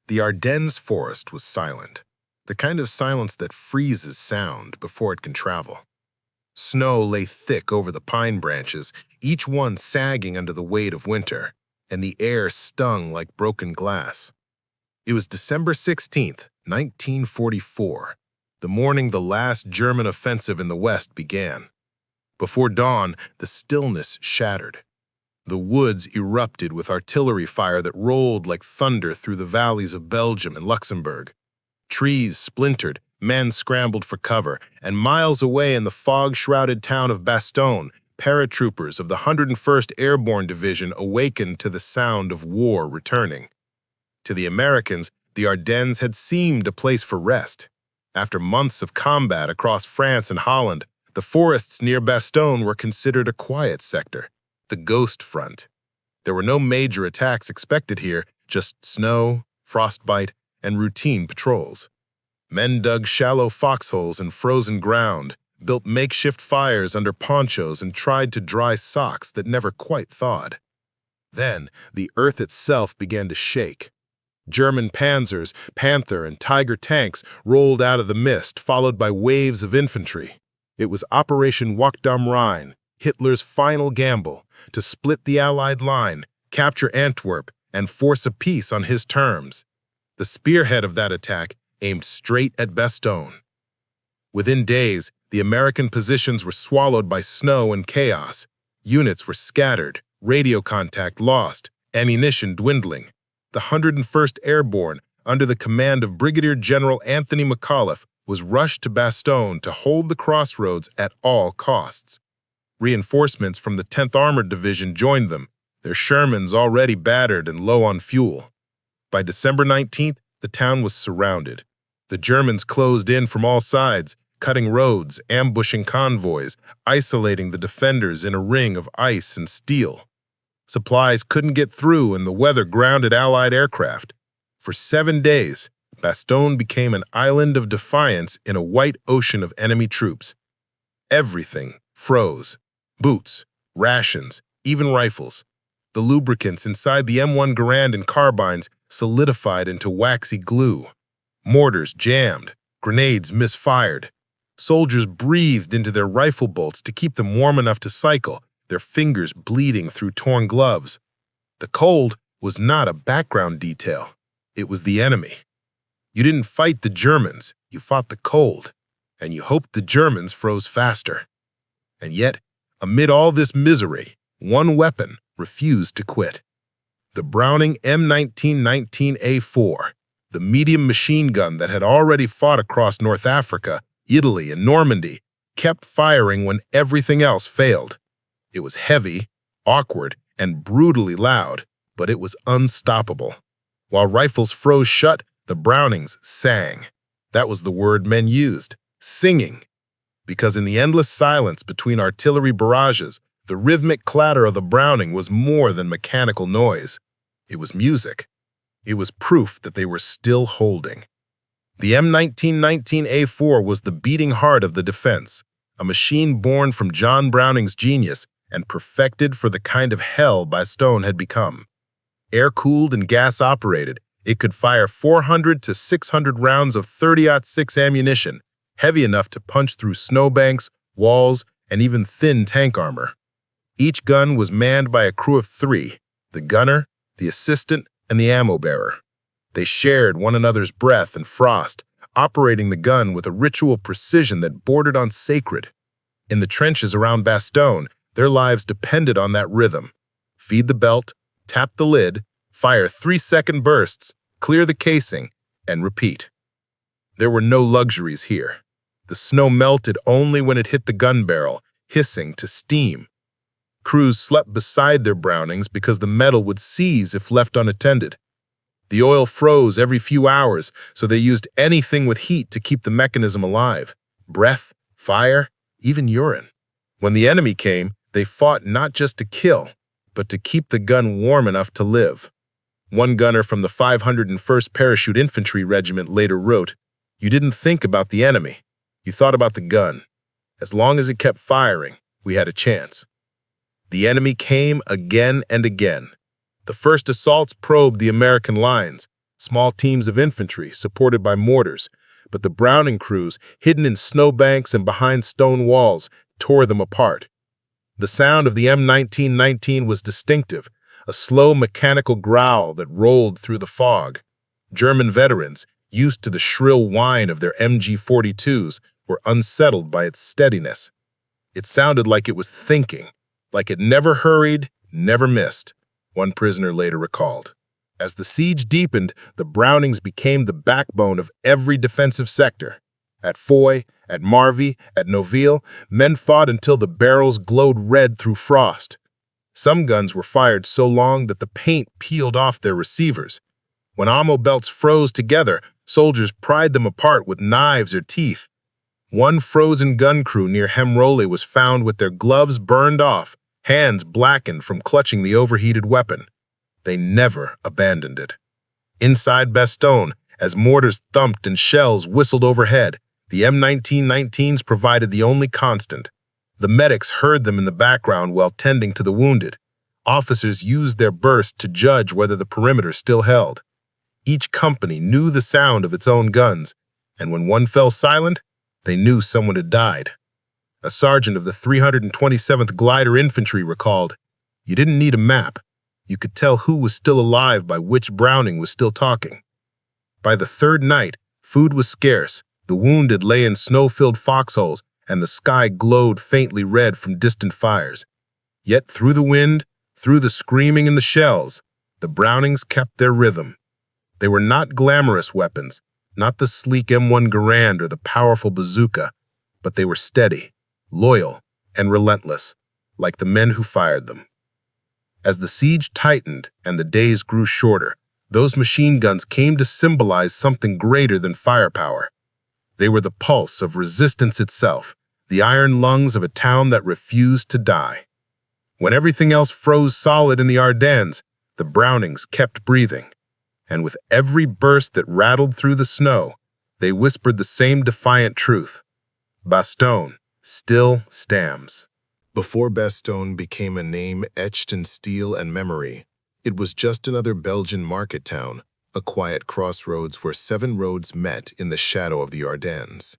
The Ardennes forest was silent, the kind of silence that freezes sound before it can travel. Snow lay thick over the pine branches, each one sagging under the weight of winter, and the air stung like broken glass. It was December 16th, 1944, the morning the last German offensive in the West began. Before dawn, the stillness shattered. The woods erupted with artillery fire that rolled like thunder through the valleys of Belgium and Luxembourg. Trees splintered, men scrambled for cover, and miles away in the fog-shrouded town of Bastogne, paratroopers of the 101st Airborne Division awakened to the sound of war returning. To the Americans, the Ardennes had seemed a place for rest. After months of combat across France and Holland, the forests near Bastogne were considered a quiet sector, the ghost front. There were no major attacks expected here, just snow, frostbite, and routine patrols. Men dug shallow foxholes in frozen ground, built makeshift fires under ponchos, and tried to dry socks that never quite thawed. Then, the earth itself began to shake. German panzers, Panther, and Tiger tanks rolled out of the mist, followed by waves of infantry. It was Operation Wacht am Rhein, Hitler's final gamble, to split the Allied line, capture Antwerp, and force a peace on his terms. The spearhead of that attack aimed straight at Bastogne. Within days, the American positions were swallowed by snow and chaos. Units were scattered, radio contact lost, ammunition dwindling. The 101st Airborne, under the command of Brigadier General Anthony McAuliffe, was rushed to Bastogne to hold the crossroads at all costs. Reinforcements from the 10th Armored Division joined them, their Shermans already battered and low on fuel. By December 19th, the town was surrounded. The Germans closed in from all sides, cutting roads, ambushing convoys, isolating the defenders in a ring of ice and steel. Supplies couldn't get through, and the weather grounded Allied aircraft. For 7 days, Bastogne became an island of defiance in a white ocean of enemy troops. Everything froze. Boots, rations, even rifles. The lubricants inside the M1 Garand and carbines solidified into waxy glue. Mortars jammed, grenades misfired. Soldiers breathed into their rifle bolts to keep them warm enough to cycle, their fingers bleeding through torn gloves. The cold was not a background detail. It was the enemy. You didn't fight the Germans, you fought the cold, and you hoped the Germans froze faster. And yet, amid all this misery, one weapon refused to quit. The Browning M1919A4, the medium machine gun that had already fought across North Africa, Italy, and Normandy, kept firing when everything else failed. It was heavy, awkward, and brutally loud, but it was unstoppable. While rifles froze shut, the Brownings sang. That was the word men used, singing. Because in the endless silence between artillery barrages, the rhythmic clatter of the Browning was more than mechanical noise. It was music. It was proof that they were still holding. The M1919A4 was the beating heart of the defense, a machine born from John Browning's genius and perfected for the kind of hell Bastogne had become. Air-cooled and gas-operated, it could fire 400 to 600 rounds of 30-06 ammunition, heavy enough to punch through snowbanks, walls, and even thin tank armor. Each gun was manned by a crew of 3, the gunner, the assistant, and the ammo bearer. They shared one another's breath and frost, operating the gun with a ritual precision that bordered on sacred. In the trenches around Bastogne, their lives depended on that rhythm. Feed the belt, tap the lid, fire 3-second bursts, clear the casing, and repeat. There were no luxuries here. The snow melted only when it hit the gun barrel, hissing to steam. Crews slept beside their Brownings because the metal would seize if left unattended. The oil froze every few hours, so they used anything with heat to keep the mechanism alive. Breath, fire, even urine. When the enemy came, they fought not just to kill, but to keep the gun warm enough to live. One gunner from the 501st Parachute Infantry Regiment later wrote, "You didn't think about the enemy. You thought about the gun. As long as it kept firing, we had a chance." The enemy came again and again. The first assaults probed the American lines. small teams of infantry supported by mortars, but the Browning crews, hidden in snowbanks and behind stone walls, tore them apart. The sound of the M1919 was distinctive, a slow mechanical growl that rolled through the fog. German veterans, used to the shrill whine of their MG-42s, were unsettled by its steadiness. It sounded like it was thinking, like it never hurried, never missed, one prisoner later recalled. As the siege deepened, the Brownings became the backbone of every defensive sector. At Foy, at Marvy, at Noville, men fought until the barrels glowed red through frost. Some guns were fired so long that the paint peeled off their receivers. When ammo belts froze together, soldiers pried them apart with knives or teeth. One frozen gun crew near Hemrole was found with their gloves burned off, hands blackened from clutching the overheated weapon. They never abandoned it. Inside Bastogne, as mortars thumped and shells whistled overhead, the M1919s provided the only constant. The medics heard them in the background while tending to the wounded. Officers used their burst to judge whether the perimeter still held. Each company knew the sound of its own guns, and when one fell silent, they knew someone had died. A sergeant of the 327th Glider Infantry recalled, "You didn't need a map. You could tell who was still alive by which Browning was still talking." By the third night, food was scarce, the wounded lay in snow-filled foxholes, and the sky glowed faintly red from distant fires. Yet through the wind, through the screaming and the shells, the Brownings kept their rhythm. They were not glamorous weapons, not the sleek M1 Garand or the powerful bazooka, but they were steady, loyal, and relentless, like the men who fired them. As the siege tightened and the days grew shorter, those machine guns came to symbolize something greater than firepower. They were the pulse of resistance itself, the iron lungs of a town that refused to die. When everything else froze solid in the Ardennes, the Brownings kept breathing. And with every burst that rattled through the snow, they whispered the same defiant truth. Bastogne still stands. Before Bastogne became a name etched in steel and memory, it was just another Belgian market town, a quiet crossroads where 7 roads met in the shadow of the Ardennes.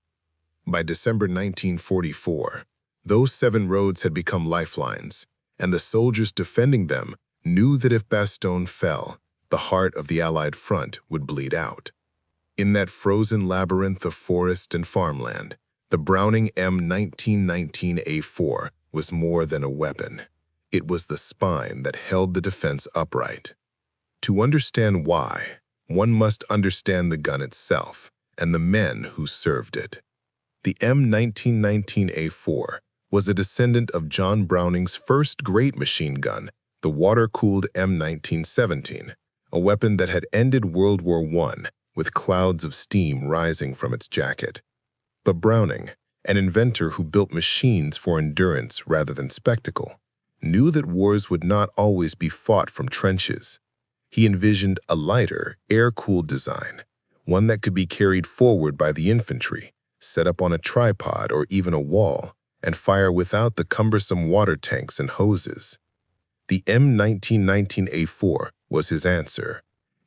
By December 1944, those 7 roads had become lifelines, and the soldiers defending them knew that if Bastogne fell, the heart of the Allied front would bleed out. In that frozen labyrinth of forest and farmland, the Browning M1919A4 was more than a weapon. It was the spine that held the defense upright. To understand why, one must understand the gun itself and the men who served it. The M1919A4 was a descendant of John Browning's first great machine gun, the water-cooled M1917, a weapon that had ended World War I with clouds of steam rising from its jacket. But Browning, an inventor who built machines for endurance rather than spectacle, knew that wars would not always be fought from trenches. He envisioned a lighter, air-cooled design, one that could be carried forward by the infantry, set up on a tripod or even a wall, and fire without the cumbersome water tanks and hoses. The M1919A4 was his answer.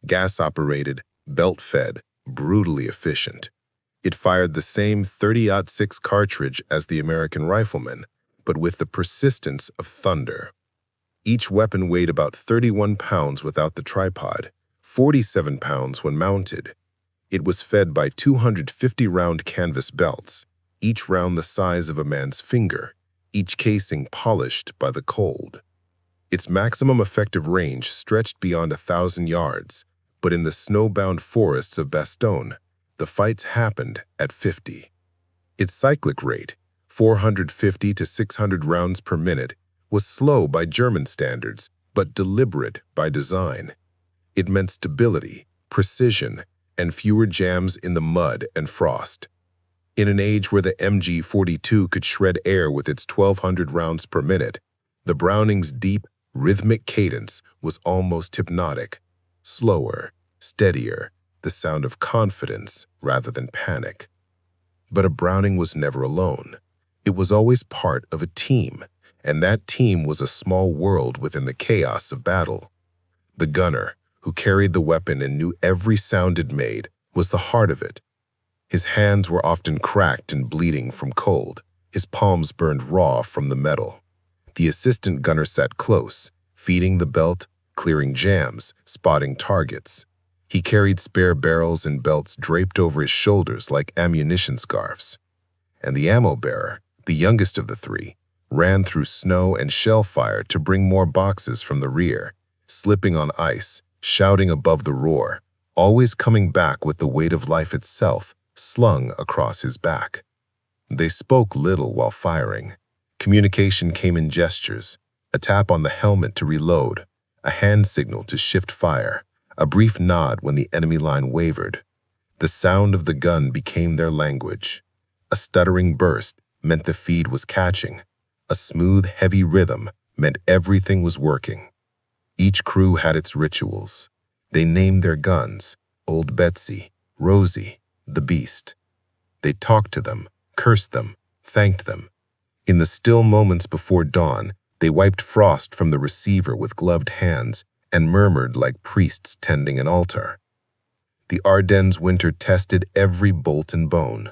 Gas-operated, belt-fed, brutally efficient. It fired the same .30-06 cartridge as the American rifleman, but with the persistence of thunder. Each weapon weighed about 31 pounds without the tripod, 47 pounds when mounted. It was fed by 250-round canvas belts, each round the size of a man's finger, each casing polished by the cold. Its maximum effective range stretched beyond 1,000 yards, but in the snowbound forests of Bastogne, the fights happened at 50. Its cyclic rate, 450 to 600 rounds per minute, was slow by German standards, but deliberate by design. It meant stability, precision, and fewer jams in the mud and frost. In an age where the MG-42 could shred air with its 1,200 rounds per minute, the Browning's deep, rhythmic cadence was almost hypnotic. Slower, steadier, the sound of confidence rather than panic. But a Browning was never alone. It was always part of a team, and that team was a small world within the chaos of battle. The gunner, who carried the weapon and knew every sound it made, was the heart of it. His hands were often cracked and bleeding from cold, his palms burned raw from the metal. The assistant gunner sat close, feeding the belt, clearing jams, spotting targets. He carried spare barrels and belts draped over his shoulders like ammunition scarves. And the ammo bearer, the youngest of the three, ran through snow and shell fire to bring more boxes from the rear, slipping on ice, shouting above the roar, always coming back with the weight of life itself slung across his back. They spoke little while firing. Communication came in gestures, a tap on the helmet to reload, a hand signal to shift fire, a brief nod when the enemy line wavered. The sound of the gun became their language. A stuttering burst meant the feed was catching. A smooth, heavy rhythm meant everything was working. Each crew had its rituals. They named their guns, Old Betsy, Rosie, the Beast. They talked to them, cursed them, thanked them. In the still moments before dawn, they wiped frost from the receiver with gloved hands and murmured like priests tending an altar. The Ardennes winter tested every bolt and bone.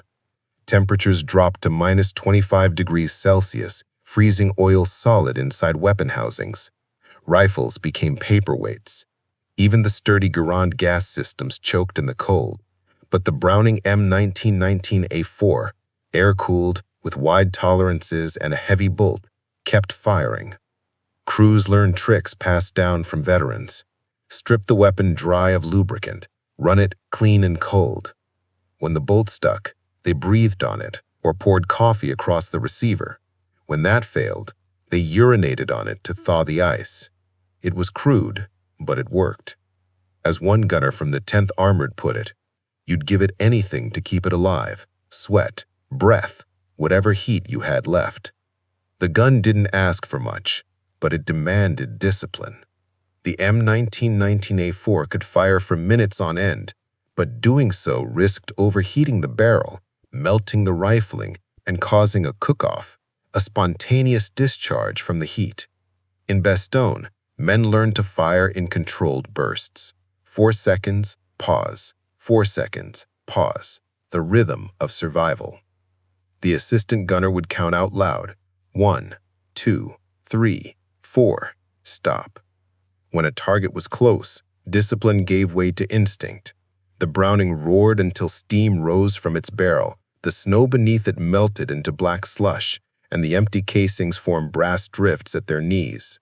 Temperatures dropped to minus 25 degrees Celsius, freezing oil solid inside weapon housings. Rifles became paperweights. Even the sturdy Garand gas systems choked in the cold. But the Browning M1919A4, air-cooled, with wide tolerances and a heavy bolt, kept firing. Crews learned tricks passed down from veterans. Strip the weapon dry of lubricant, run it clean and cold. When the bolt stuck, they breathed on it or poured coffee across the receiver. When that failed, they urinated on it to thaw the ice. It was crude, but it worked. As one gunner from the 10th Armored put it, you'd give it anything to keep it alive, sweat, breath, whatever heat you had left. The gun didn't ask for much, but it demanded discipline. The M1919A4 could fire for minutes on end, but doing so risked overheating the barrel, melting the rifling, and causing a cook-off, a spontaneous discharge from the heat. In Bastogne, men learned to fire in controlled bursts. 4 seconds, pause. 4 seconds, pause. The rhythm of survival. The assistant gunner would count out loud. 1, 2, 3, 4. Stop. When a target was close, discipline gave way to instinct. The Browning roared until steam rose from its barrel. The snow beneath it melted into black slush, and the empty casings formed brass drifts at their knees.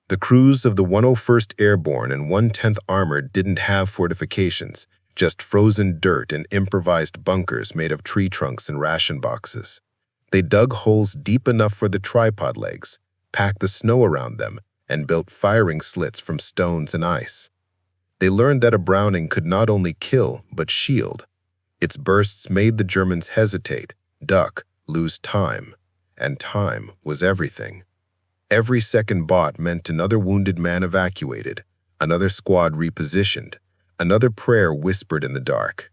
The crews of the 101st Airborne and 110th Armored didn't have fortifications, just frozen dirt and improvised bunkers made of tree trunks and ration boxes. They dug holes deep enough for the tripod legs, packed the snow around them, and built firing slits from stones and ice. They learned that a Browning could not only kill, but shield. Its bursts made the Germans hesitate, duck, lose time, and time was everything. Every second bought meant another wounded man evacuated, another squad repositioned, another prayer whispered in the dark.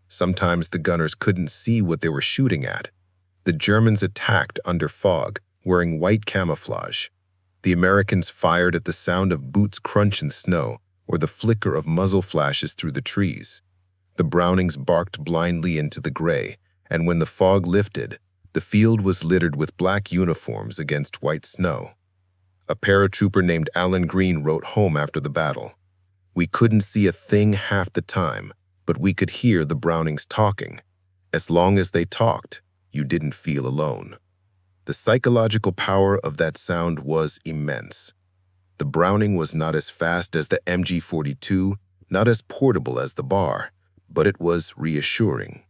Sometimes the gunners couldn't see what they were shooting at. The Germans attacked under fog, wearing white camouflage. The Americans fired at the sound of boots crunch in snow or the flicker of muzzle flashes through the trees. The Brownings barked blindly into the gray, and when the fog lifted, the field was littered with black uniforms against white snow. A paratrooper named Alan Green wrote home after the battle. We couldn't see a thing half the time, but we could hear the Brownings talking. As long as they talked, you didn't feel alone. The psychological power of that sound was immense. The Browning was not as fast as the MG42, not as portable as the bar, but it was reassuring.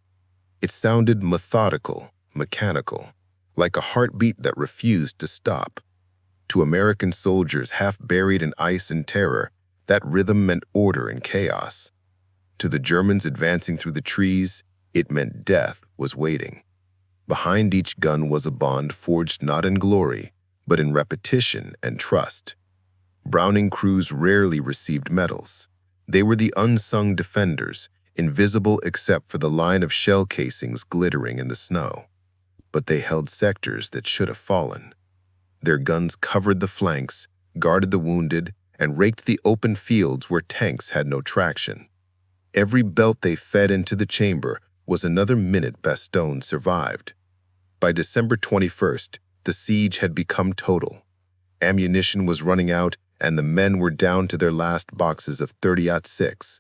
It sounded methodical, mechanical, like a heartbeat that refused to stop. To American soldiers half buried in ice and terror, that rhythm meant order and chaos. To the Germans advancing through the trees, it meant death was waiting. Behind each gun was a bond forged not in glory, but in repetition and trust. Browning crews rarely received medals. They were the unsung defenders, invisible except for the line of shell casings glittering in the snow. But they held sectors that should have fallen. Their guns covered the flanks, guarded the wounded, and raked the open fields where tanks had no traction. Every belt they fed into the chamber was another minute Bastogne survived. By December 21st, the siege had become total. Ammunition was running out, and the men were down to their last boxes of 30-06.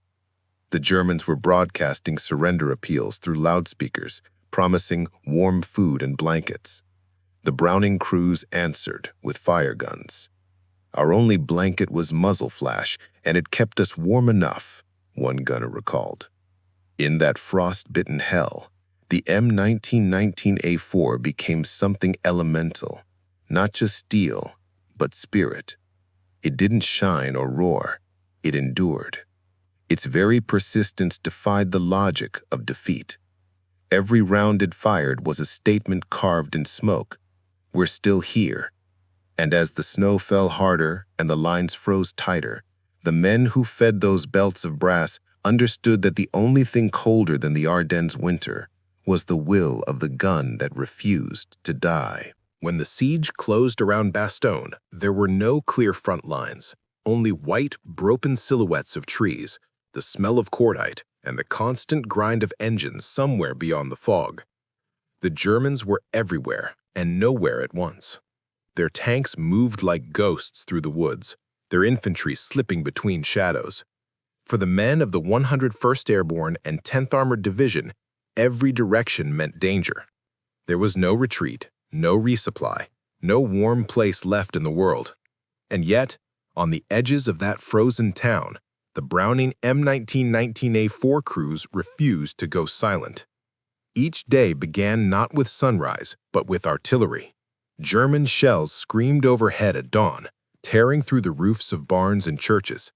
The Germans were broadcasting surrender appeals through loudspeakers, promising warm food and blankets. The Browning crews answered with fire guns. Our only blanket was muzzle flash, and it kept us warm enough, one gunner recalled. In that frost-bitten hell, the M1919A4 became something elemental, not just steel, but spirit. It didn't shine or roar, it endured. Its very persistence defied the logic of defeat. Every round it fired was a statement carved in smoke. We're still here. And as the snow fell harder and the lines froze tighter, the men who fed those belts of brass understood that the only thing colder than the Ardennes winter was the will of the gun that refused to die. When the siege closed around Bastogne, there were no clear front lines, only white, broken silhouettes of trees, the smell of cordite, and the constant grind of engines somewhere beyond the fog. The Germans were everywhere and nowhere at once. Their tanks moved like ghosts through the woods, their infantry slipping between shadows. For the men of the 101st Airborne and 10th Armored Division, every direction meant danger. There was no retreat, no resupply, no warm place left in the world. And yet, on the edges of that frozen town, the Browning M1919A4 crews refused to go silent. Each day began not with sunrise, but with artillery. German shells screamed overhead at dawn, tearing through the roofs of barns and churches.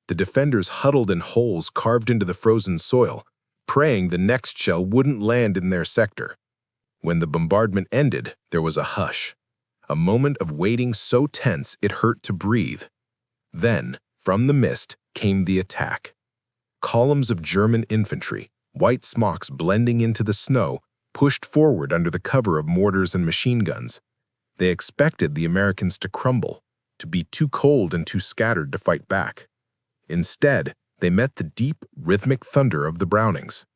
The defenders huddled in holes carved into the frozen soil, praying the next shell wouldn't land in their sector. When the bombardment ended, there was a hush, a moment of waiting so tense it hurt to breathe. Then, from the mist, came the attack. Columns of German infantry, white smocks blending into the snow, pushed forward under the cover of mortars and machine guns. They expected the Americans to crumble, to be too cold and too scattered to fight back. Instead, they met the deep, rhythmic thunder of the Brownings.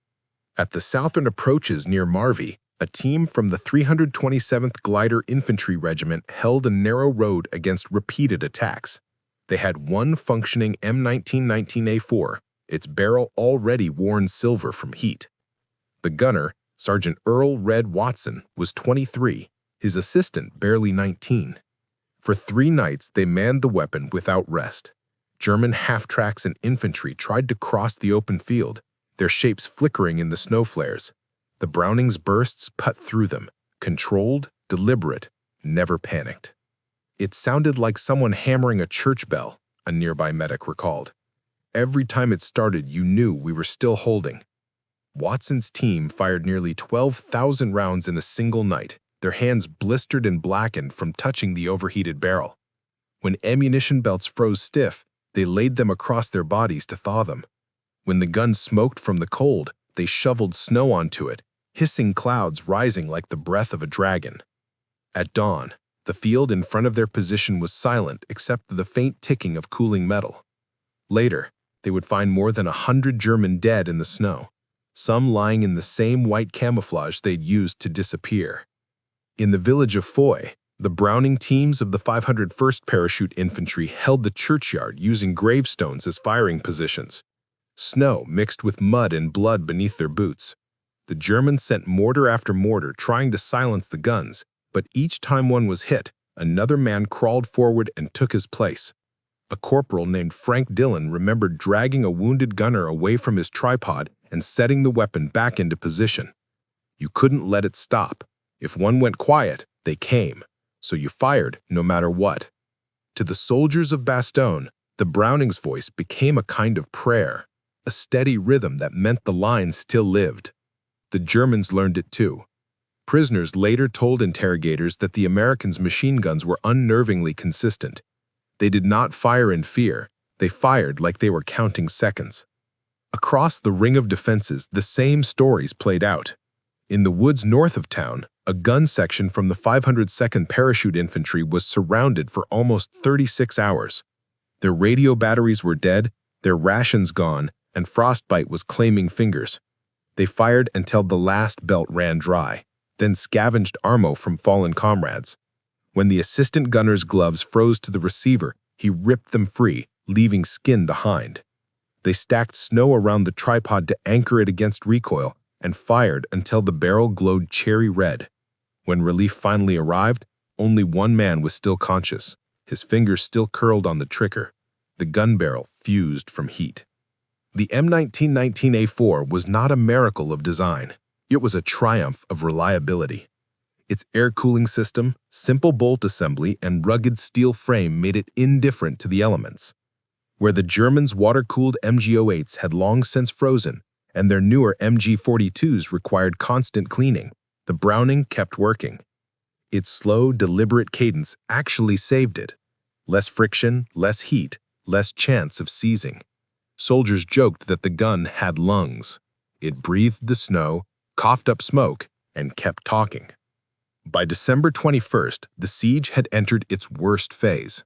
At the southern approaches near Marvy, a team from the 327th Glider Infantry Regiment held a narrow road against repeated attacks. They had one functioning M1919A4, its barrel already worn silver from heat. The gunner, Sergeant Earl Red Watson, was 23, his assistant barely 19. For 3 nights, they manned the weapon without rest. German half-tracks and infantry tried to cross the open field, their shapes flickering in the snow flares. The Browning's bursts cut through them, controlled, deliberate, never panicked. It sounded like someone hammering a church bell, a nearby medic recalled. Every time it started, you knew we were still holding. Watson's team fired nearly 12,000 rounds in a single night, their hands blistered and blackened from touching the overheated barrel. When ammunition belts froze stiff, they laid them across their bodies to thaw them. When the gun smoked from the cold, they shoveled snow onto it, hissing clouds rising like the breath of a dragon. At dawn, the field in front of their position was silent except for the faint ticking of cooling metal. Later, they would find more than 100 German dead in the snow, some lying in the same white camouflage they'd used to disappear. In the village of Foy, the Browning teams of the 501st Parachute Infantry held the churchyard using gravestones as firing positions. Snow mixed with mud and blood beneath their boots. The Germans sent mortar after mortar trying to silence the guns, but each time one was hit, another man crawled forward and took his place. A corporal named Frank Dillon remembered dragging a wounded gunner away from his tripod and setting the weapon back into position. You couldn't let it stop. If one went quiet, they came, so you fired no matter what. To the soldiers of Bastogne, the Browning's voice became a kind of prayer, a steady rhythm that meant the line still lived. The Germans learned it too. Prisoners later told interrogators that the Americans' machine guns were unnervingly consistent. They did not fire in fear, they fired like they were counting seconds. Across the ring of defenses, the same stories played out. In the woods north of town, a gun section from the 502nd Parachute Infantry was surrounded for almost 36 hours. Their radio batteries were dead, their rations gone, and frostbite was claiming fingers. They fired until the last belt ran dry, then scavenged ammo from fallen comrades. When the assistant gunner's gloves froze to the receiver, he ripped them free, leaving skin behind. They stacked snow around the tripod to anchor it against recoil and fired until the barrel glowed cherry red. When relief finally arrived, only one man was still conscious, his fingers still curled on the trigger. The gun barrel fused from heat. The M1919A4 was not a miracle of design. It was a triumph of reliability. Its air cooling system, simple bolt assembly, and rugged steel frame made it indifferent to the elements. Where the Germans' water-cooled MG08s had long since frozen, and their newer MG42s required constant cleaning, the Browning kept working. Its slow, deliberate cadence actually saved it. Less friction, less heat, less chance of seizing. Soldiers joked that the gun had lungs. It breathed the snow, coughed up smoke, and kept talking. By December 21st, the siege had entered its worst phase.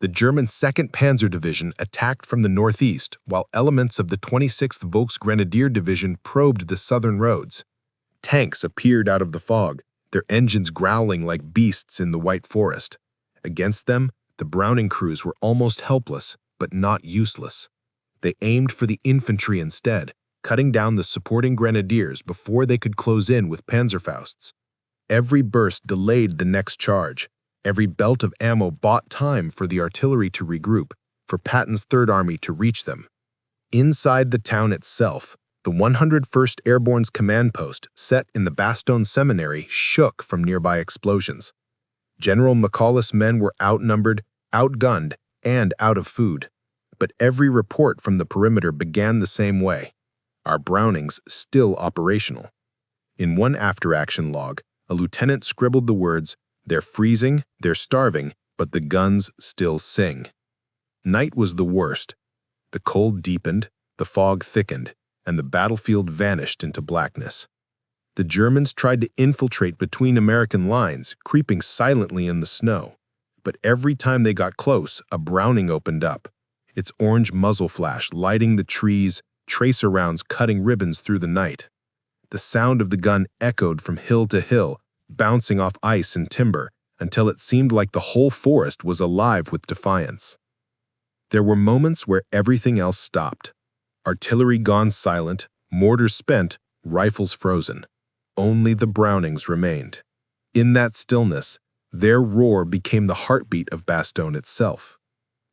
The German 2nd Panzer Division attacked from the northeast, while elements of the 26th Volksgrenadier Division probed the southern roads. Tanks appeared out of the fog, their engines growling like beasts in the white forest. Against them, the Browning crews were almost helpless, but not useless. They aimed for the infantry instead, cutting down the supporting grenadiers before they could close in with Panzerfausts. Every burst delayed the next charge. Every belt of ammo bought time for the artillery to regroup, for Patton's Third Army to reach them. Inside the town itself, the 101st Airborne's command post, set in the Bastogne Seminary, shook from nearby explosions. General McAuliffe's men were outnumbered, outgunned, and out of food. But every report from the perimeter began the same way. Our Brownings still operational. In one after-action log, a lieutenant scribbled the words, "They're freezing, they're starving, but the guns still sing." Night was the worst. The cold deepened, the fog thickened, and the battlefield vanished into blackness. The Germans tried to infiltrate between American lines, creeping silently in the snow. But every time they got close, a Browning opened up, its orange muzzle flash lighting the trees, tracer rounds cutting ribbons through the night. The sound of the gun echoed from hill to hill, bouncing off ice and timber, until it seemed like the whole forest was alive with defiance. There were moments where everything else stopped. Artillery gone silent, mortars spent, rifles frozen. Only the Brownings remained. In that stillness, their roar became the heartbeat of Bastogne itself.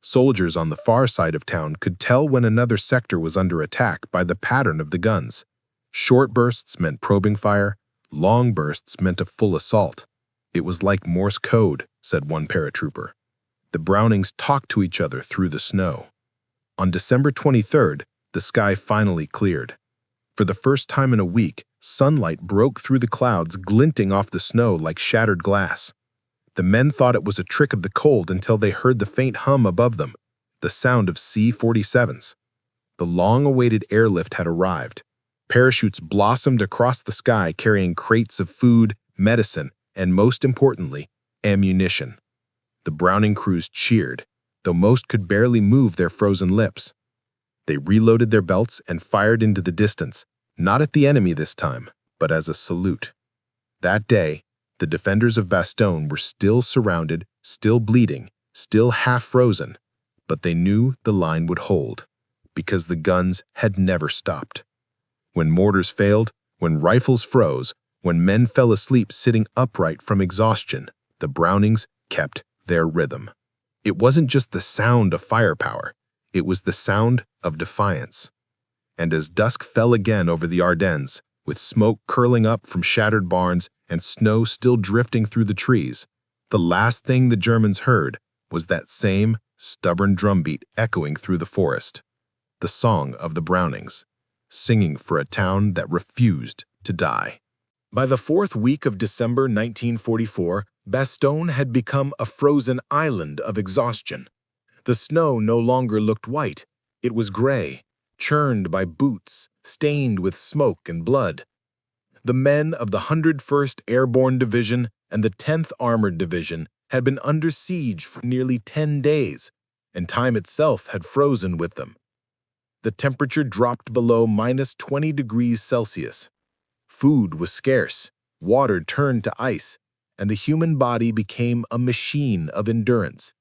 Soldiers on the far side of town could tell when another sector was under attack by the pattern of the guns. Short bursts meant probing fire, long bursts meant a full assault. It was like Morse code, said one paratrooper. The Brownings talked to each other through the snow. On December 23rd, the sky finally cleared. For the first time in a week, sunlight broke through the clouds, glinting off the snow like shattered glass. The men thought it was a trick of the cold until they heard the faint hum above them, the sound of C-47s. The long-awaited airlift had arrived. Parachutes blossomed across the sky carrying crates of food, medicine, and most importantly, ammunition. The Browning crews cheered, though most could barely move their frozen lips. They reloaded their belts and fired into the distance, not at the enemy this time, but as a salute. That day, the defenders of Bastogne were still surrounded, still bleeding, still half-frozen, but they knew the line would hold, because the guns had never stopped. When mortars failed, when rifles froze, when men fell asleep sitting upright from exhaustion, the Brownings kept their rhythm. It wasn't just the sound of firepower, it was the sound of defiance. And as dusk fell again over the Ardennes, with smoke curling up from shattered barns and snow still drifting through the trees, the last thing the Germans heard was that same stubborn drumbeat echoing through the forest, the song of the Brownings, singing for a town that refused to die. By the fourth week of December 1944, Bastogne had become a frozen island of exhaustion. The snow no longer looked white, it was gray, churned by boots, stained with smoke and blood. The men of the 101st Airborne Division and the 10th Armored Division had been under siege for nearly 10 days, and time itself had frozen with them. The temperature dropped below -20 degrees Celsius. Food was scarce, water turned to ice, and the human body became a machine of endurance.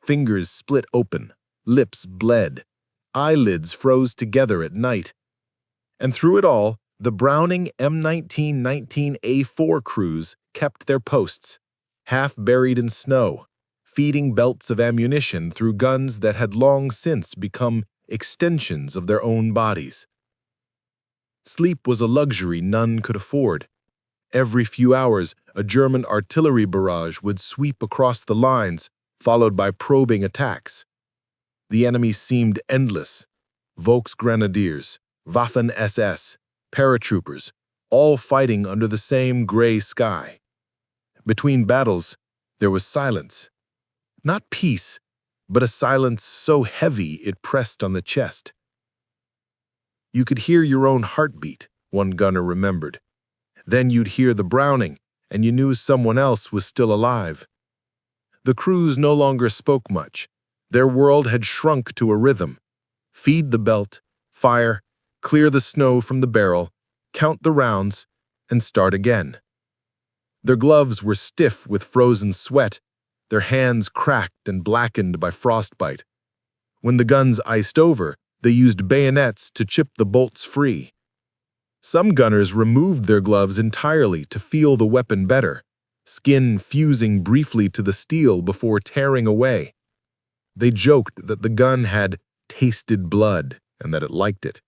Fingers split open, lips bled, eyelids froze together at night. And through it all, the Browning M1919A4 crews kept their posts, half buried in snow, feeding belts of ammunition through guns that had long since become extensions of their own bodies. Sleep was a luxury none could afford. Every few hours, a German artillery barrage would sweep across the lines, followed by probing attacks. The enemy seemed endless. Volksgrenadiers, Waffen-SS, paratroopers, all fighting under the same gray sky. Between battles, there was silence. Not peace, but a silence so heavy it pressed on the chest. You could hear your own heartbeat, one gunner remembered. Then you'd hear the Browning, and you knew someone else was still alive. The crews no longer spoke much. Their world had shrunk to a rhythm. Feed the belt, fire, clear the snow from the barrel, count the rounds, and start again. Their gloves were stiff with frozen sweat, their hands cracked and blackened by frostbite. When the guns iced over, they used bayonets to chip the bolts free. Some gunners removed their gloves entirely to feel the weapon better, skin fusing briefly to the steel before tearing away. They joked that the gun had tasted blood and that it liked it.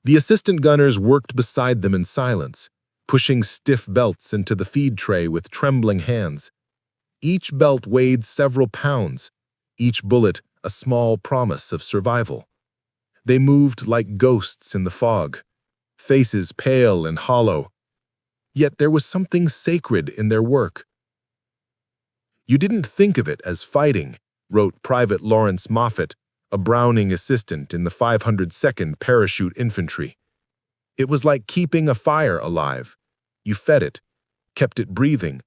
The assistant gunners worked beside them in silence, pushing stiff belts into the feed tray with trembling hands. Each belt weighed several pounds, each bullet a small promise of survival. They moved like ghosts in the fog, faces pale and hollow. Yet there was something sacred in their work. You didn't think of it as fighting, wrote Private Lawrence Moffat, a Browning assistant in the 502nd Parachute Infantry. It was like keeping a fire alive. You fed it, kept it breathing,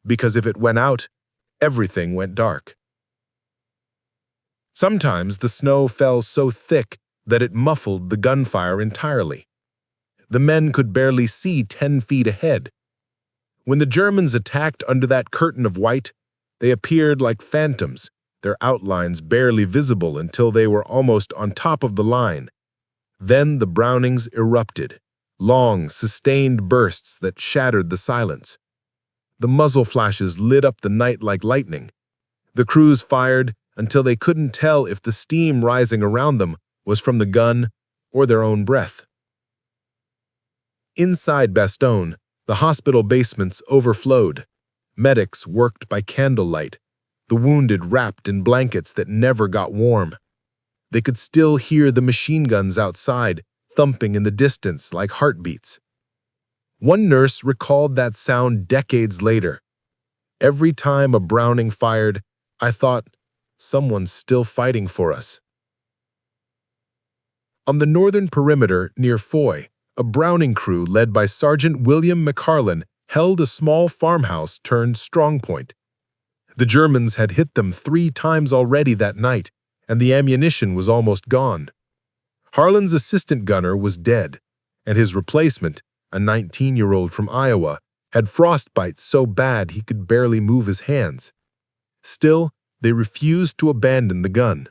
because if it went out, everything went dark. Sometimes the snow fell so thick that it muffled the gunfire entirely. The men could barely see 10 feet ahead. When the Germans attacked under that curtain of white, they appeared like phantoms, their outlines barely visible until they were almost on top of the line. Then the Brownings erupted, long, sustained bursts that shattered the silence. The muzzle flashes lit up the night like lightning. The crews fired until they couldn't tell if the steam rising around them was from the gun or their own breath. Inside Bastogne, the hospital basements overflowed. Medics worked by candlelight, the wounded wrapped in blankets that never got warm. They could still hear the machine guns outside, thumping in the distance like heartbeats. One nurse recalled that sound decades later. Every time a Browning fired, I thought, someone's still fighting for us. On the northern perimeter near Foy, a Browning crew led by Sergeant William McCarlin held a small farmhouse turned strongpoint. The Germans had hit them 3 times already that night, and the ammunition was almost gone. Harlan's assistant gunner was dead, and his replacement, a 19-year-old from Iowa, had frostbite so bad he could barely move his hands. Still, they refused to abandon the gun.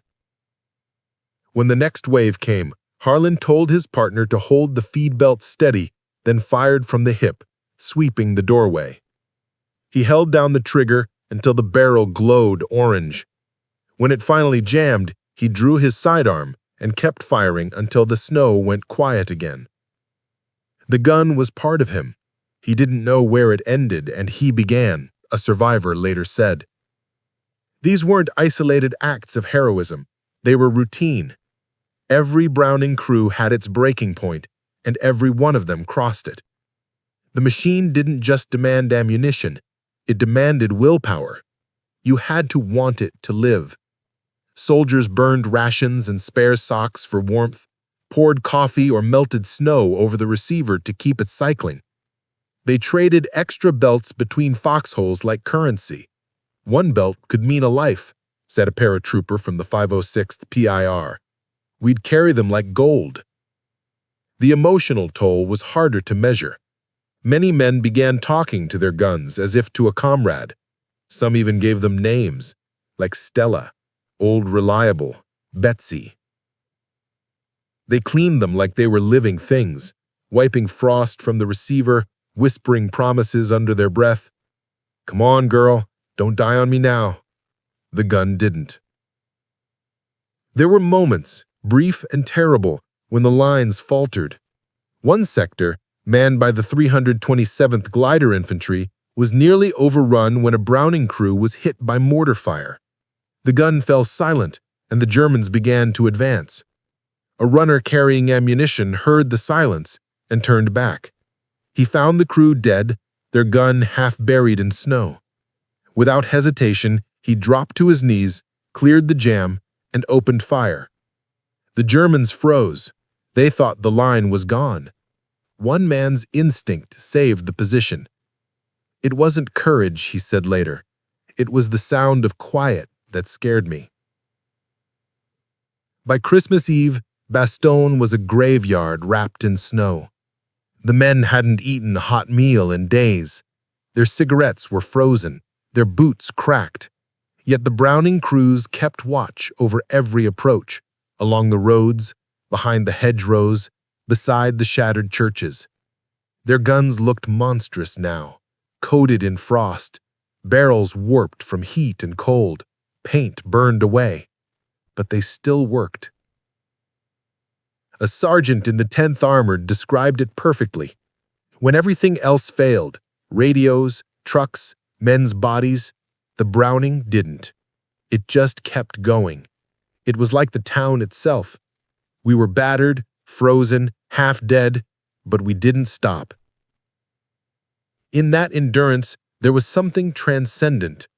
When the next wave came, Harlan told his partner to hold the feed belt steady, then fired from the hip, sweeping the doorway. He held down the trigger until the barrel glowed orange. When it finally jammed, he drew his sidearm and kept firing until the snow went quiet again. The gun was part of him. He didn't know where it ended and he began, a survivor later said. These weren't isolated acts of heroism. They were routine. Every Browning crew had its breaking point, and every one of them crossed it. The machine didn't just demand ammunition. It demanded willpower. You had to want it to live. Soldiers burned rations and spare socks for warmth, poured coffee or melted snow over the receiver to keep it cycling. They traded extra belts between foxholes like currency. One belt could mean a life, said a paratrooper from the 506th PIR. "We'd carry them like gold." The emotional toll was harder to measure. Many men began talking to their guns as if to a comrade. Some even gave them names, like Stella, Old Reliable, Betsy. They cleaned them like they were living things, wiping frost from the receiver, whispering promises under their breath. "Come on, girl, don't die on me now." The gun didn't. There were moments, brief and terrible, when the lines faltered. One sector, manned by the 327th Glider Infantry, was nearly overrun when a Browning crew was hit by mortar fire. The gun fell silent, and the Germans began to advance. A runner carrying ammunition heard the silence and turned back. He found the crew dead, their gun half buried in snow. Without hesitation, he dropped to his knees, cleared the jam, and opened fire. The Germans froze. They thought the line was gone. One man's instinct saved the position. "It wasn't courage," he said later. "It was the sound of quiet that scared me." By Christmas Eve, Bastogne was a graveyard wrapped in snow. The men hadn't eaten a hot meal in days. Their cigarettes were frozen, their boots cracked. Yet the Browning crews kept watch over every approach, along the roads, behind the hedgerows, beside the shattered churches. Their guns looked monstrous now, coated in frost, barrels warped from heat and cold, paint burned away. But they still worked. A sergeant in the 10th Armored described it perfectly. When everything else failed, radios, trucks, men's bodies, the Browning didn't. It just kept going. It was like the town itself. We were battered, frozen, half dead, but we didn't stop. In that endurance, there was something transcendent.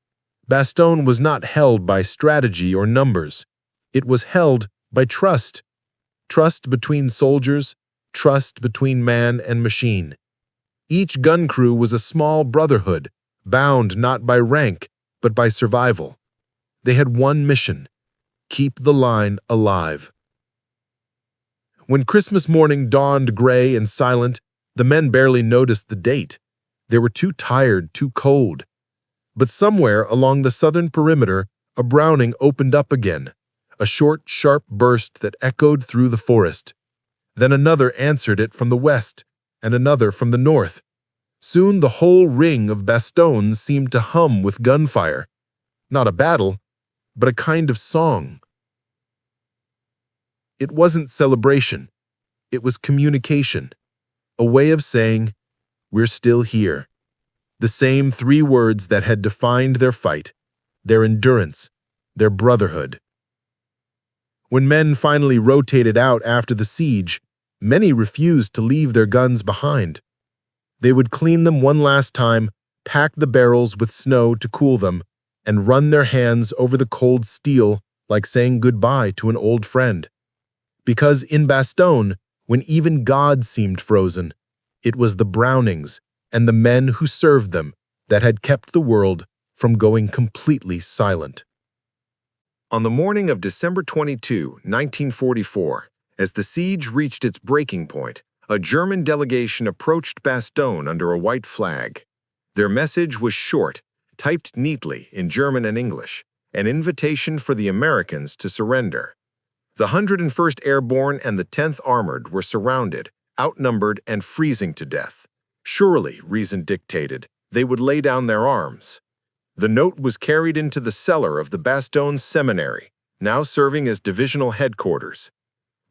Bastogne was not held by strategy or numbers. It was held by trust. Trust between soldiers, trust between man and machine. Each gun crew was a small brotherhood, bound not by rank, but by survival. They had one mission: keep the line alive. When Christmas morning dawned gray and silent, the men barely noticed the date. They were too tired, too cold. But somewhere along the southern perimeter, a Browning opened up again, a short, sharp burst that echoed through the forest. Then another answered it from the west, and another from the north. Soon the whole ring of Bastogne seemed to hum with gunfire. Not a battle, but a kind of song. It wasn't celebration. It was communication, a way of saying, "We're still here." The same three words that had defined their fight, their endurance, their brotherhood. When men finally rotated out after the siege, many refused to leave their guns behind. They would clean them one last time, pack the barrels with snow to cool them, and run their hands over the cold steel like saying goodbye to an old friend. Because in Bastogne, when even God seemed frozen, it was the Brownings and the men who served them that had kept the world from going completely silent. On the morning of December 22, 1944, as the siege reached its breaking point, a German delegation approached Bastogne under a white flag. Their message was short, typed neatly in German and English, an invitation for the Americans to surrender. The 101st Airborne and the 10th Armored were surrounded, outnumbered, and freezing to death. Surely, reason dictated, they would lay down their arms. The note was carried into the cellar of the Bastogne Seminary, now serving as divisional headquarters.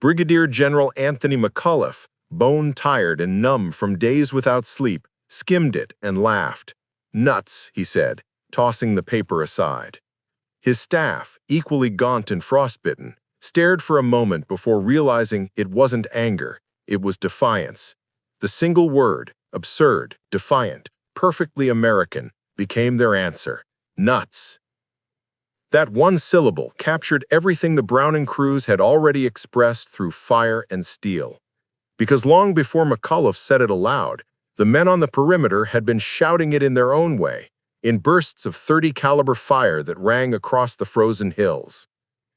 Brigadier General Anthony McAuliffe, bone-tired and numb from days without sleep, skimmed it and laughed. "Nuts," he said, tossing the paper aside. His staff, equally gaunt and frostbitten, stared for a moment before realizing it wasn't anger, it was defiance. The single word, absurd, defiant, perfectly American, became their answer: nuts. That one syllable captured everything the Browning crews had already expressed through fire and steel. Because long before McAuliffe said it aloud, the men on the perimeter had been shouting it in their own way, in bursts of 30 caliber fire that rang across the frozen hills.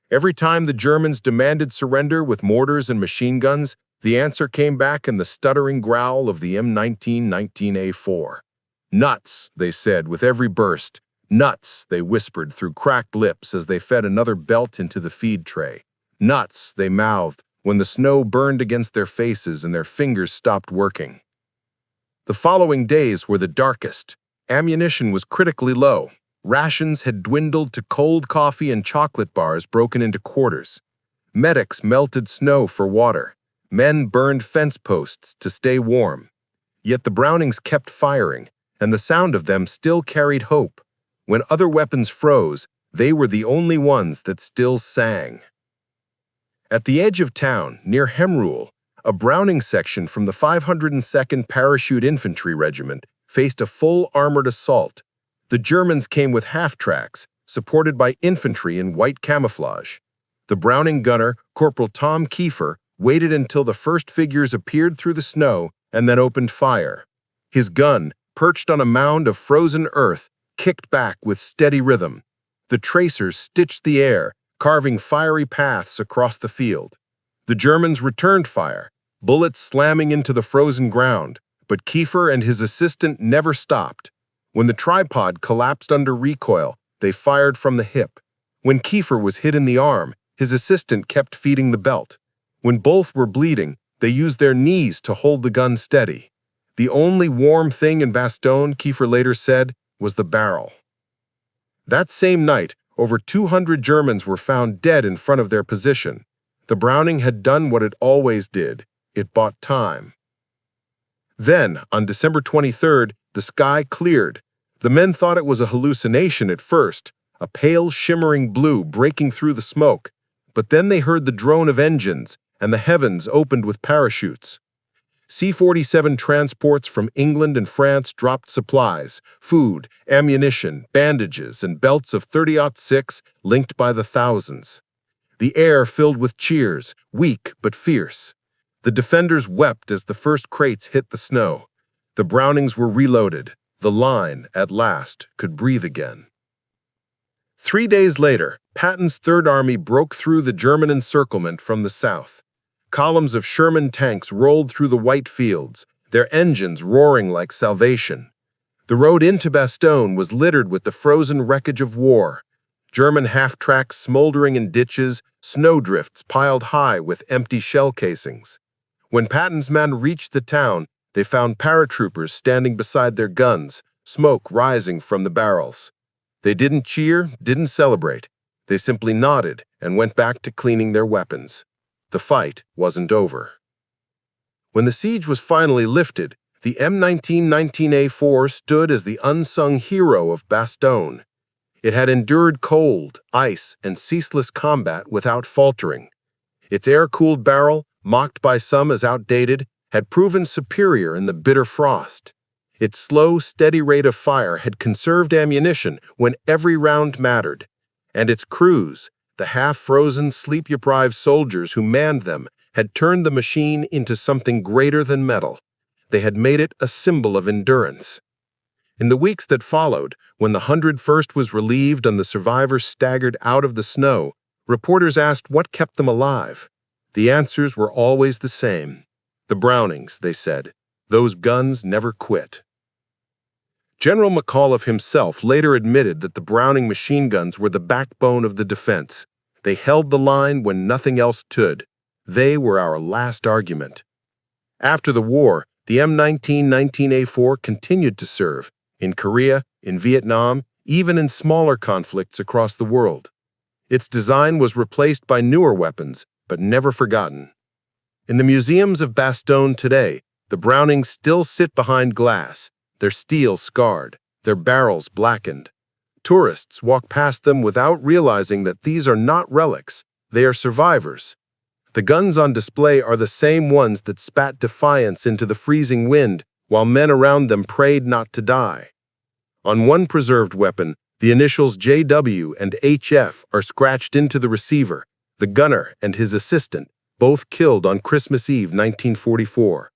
Every time the Germans demanded surrender with mortars and machine guns, the answer came back in the stuttering growl of the M1919A4. Nuts, they said with every burst. Nuts, they whispered through cracked lips as they fed another belt into the feed tray. Nuts, they mouthed when the snow burned against their faces and their fingers stopped working. The following days were the darkest. Ammunition was critically low. Rations had dwindled to cold coffee and chocolate bars broken into quarters. Medics melted snow for water. Men burned fence posts to stay warm. Yet the Brownings kept firing, and the sound of them still carried hope. When other weapons froze, they were the only ones that still sang. At the edge of town, near Hemrule, a Browning section from the 502nd Parachute Infantry Regiment faced a full armored assault. The Germans came with half-tracks, supported by infantry in white camouflage. The Browning gunner, Corporal Tom Kiefer, waited until the first figures appeared through the snow and then opened fire. His gun, perched on a mound of frozen earth, kicked back with steady rhythm. The tracers stitched the air, carving fiery paths across the field. The Germans returned fire, bullets slamming into the frozen ground, but Kiefer and his assistant never stopped. When the tripod collapsed under recoil, they fired from the hip. When Kiefer was hit in the arm, his assistant kept feeding the belt. When both were bleeding, they used their knees to hold the gun steady. The only warm thing in Bastogne, Kiefer later said, was the barrel. That same night, over 200 Germans were found dead in front of their position. The Browning had done what it always did. It bought time. Then, on December 23rd, the sky cleared. The men thought it was a hallucination at first, a pale shimmering blue breaking through the smoke. But then they heard the drone of engines, and the heavens opened with parachutes. C-47 transports from England and France dropped supplies, food, ammunition, bandages, and belts of 30-06 linked by the thousands. The air filled with cheers, weak but fierce. The defenders wept as the first crates hit the snow. The Brownings were reloaded. The line, at last, could breathe again. 3 days later, Patton's Third Army broke through the German encirclement from the south. Columns of Sherman tanks rolled through the white fields, their engines roaring like salvation. The road into Bastogne was littered with the frozen wreckage of war. German half-tracks smoldering in ditches, snowdrifts piled high with empty shell casings. When Patton's men reached the town, they found paratroopers standing beside their guns, smoke rising from the barrels. They didn't cheer, didn't celebrate. They simply nodded and went back to cleaning their weapons. The fight wasn't over. When the siege was finally lifted, the M1919A4 stood as the unsung hero of Bastogne. It had endured cold, ice, and ceaseless combat without faltering. Its air-cooled barrel, mocked by some as outdated, had proven superior in the bitter frost. Its slow, steady rate of fire had conserved ammunition when every round mattered. And its crews, the half-frozen, sleep-deprived soldiers who manned them, had turned the machine into something greater than metal. They had made it a symbol of endurance. In the weeks that followed, when the 101st was relieved and the survivors staggered out of the snow, reporters asked what kept them alive. The answers were always the same. The Brownings, they said. Those guns never quit. General McAuliffe himself later admitted that the Browning machine guns were the backbone of the defense. They held the line when nothing else stood. They were our last argument. After the war, the M1919A4 continued to serve in Korea, in Vietnam, even in smaller conflicts across the world. Its design was replaced by newer weapons, but never forgotten. In the museums of Bastogne today, the Brownings still sit behind glass, their steel scarred, their barrels blackened. Tourists walk past them without realizing that these are not relics, they are survivors. The guns on display are the same ones that spat defiance into the freezing wind while men around them prayed not to die. On one preserved weapon, the initials JW and HF are scratched into the receiver, the gunner and his assistant, both killed on Christmas Eve 1944.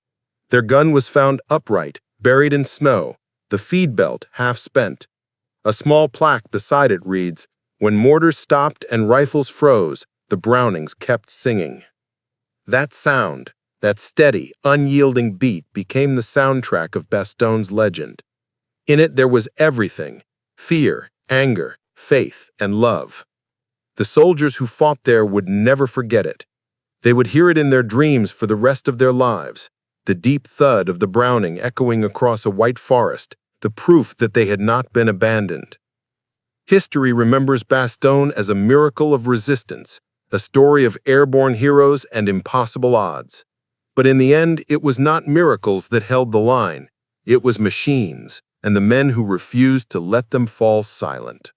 Their gun was found upright, buried in snow, the feed belt half spent. A small plaque beside it reads, "When mortars stopped and rifles froze, the Brownings kept singing." That sound, that steady, unyielding beat became the soundtrack of Bastogne's legend. In it there was everything: fear, anger, faith, and love. The soldiers who fought there would never forget it. They would hear it in their dreams for the rest of their lives, the deep thud of the Browning echoing across a white forest, the proof that they had not been abandoned. History remembers Bastogne as a miracle of resistance, a story of airborne heroes and impossible odds. But in the end, it was not miracles that held the line. It was machines, and the men who refused to let them fall silent.